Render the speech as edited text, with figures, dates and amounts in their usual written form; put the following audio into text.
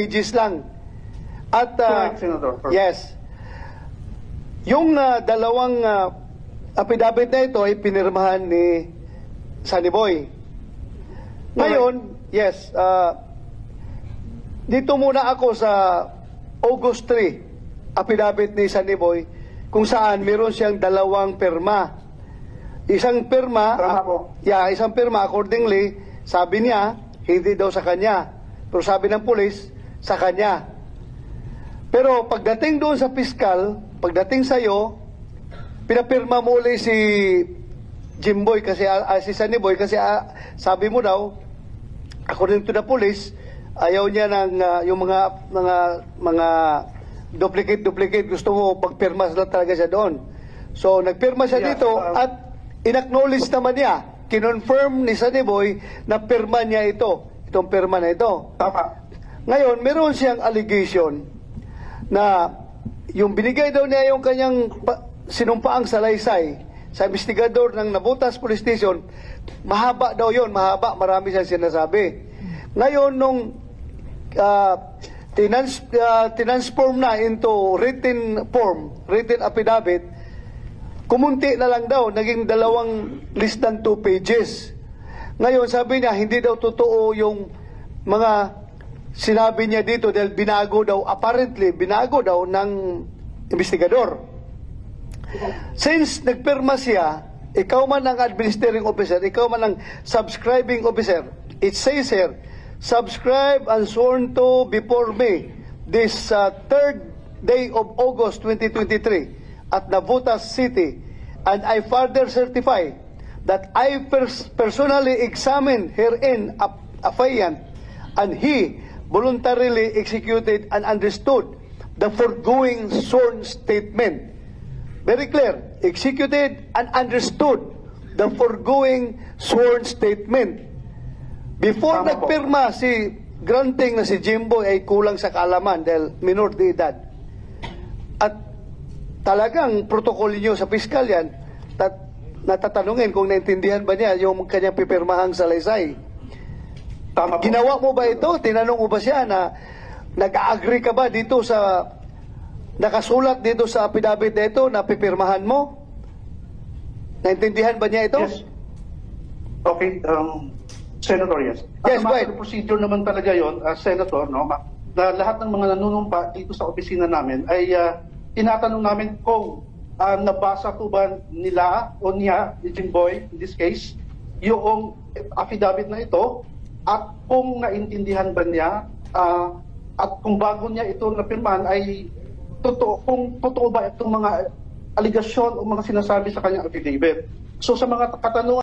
pages lang. At Correct, Senator. Correct. yes, yung dalawang affidavit na ito ay pinirmahan ni Sunny Boy. Ngayon, yes, dito muna ako sa August 3, affidavit ni Sunny Boy, kung saan meron siyang dalawang pirma. Isang pirma, Tama po. isang pirma, accordingly, sabi niya, hindi daw sa kanya. Pero sabi ng pulis, sa kanya. Pero pagdating doon sa piskal, pagdating sa'yo, pinapirma mo ulit si Jimboy kasi si Sunny Boy kasi sabi mo daw, according to the police, ayaw niya ng yung mga duplicate, gusto mo pagpirma lang talaga siya doon. So nagpirma siya dito at inacknowledge naman niya, kinonfirm ni Sunny Boy na pirma niya itong pirma na ito. Tama. Ngayon, meron siyang allegation na yung binigay daw niya yung kanyang sinumpaang salaysay sa investigador ng Nabutas Police Station, mahaba daw yon, mahaba, marami siyang sinasabi. Ngayon, nung tinansform na into written form, written affidavit, kumunti na lang daw, naging less than 2 pages. Ngayon, sabi niya, hindi daw totoo yung mga sinabi niya dito dahil apparently binago daw ng investigador. Since nagpirma siya, ikaw man ang administering officer, ikaw man ang subscribing officer, it says here, subscribe and sworn to before me this 3rd day of August 2023 at Nabutas City, and I further certify that I personally examined herein affiant, and he voluntarily executed and understood the foregoing sworn statement. Very clear, executed and understood the foregoing sworn statement. Before Tama po. nagpirma si granting na si Jimbo ay kulang sa kaalaman dahil minor de edad. At talagang protocol niyo sa piskal yan, natatanungin kung naintindihan ba niya yung kanyang pipirmahang salaysay. Tama po. Ginawa mo ba ito? Tinanong mo ba siya na nag-agree ka ba dito sa nakasulat dito sa affidavit na ito na pipirmahan mo? Naintindihan ba niya ito? Yes. Okay, Senator, yes. Yes, As a matter of procedure naman talaga yon, Senator, no, na lahat ng mga nanunumpa dito sa opisina namin ay tinatanong namin kung nabasa po ba nila o niya, ni Jimboy, in this case, yung affidavit na ito, at kung naintindihan ba niya, at kung bago niya ito napirmahan ay kung totoo ba itong mga aligasyon o mga sinasabi sa kanyang affidavit. So sa mga katanungan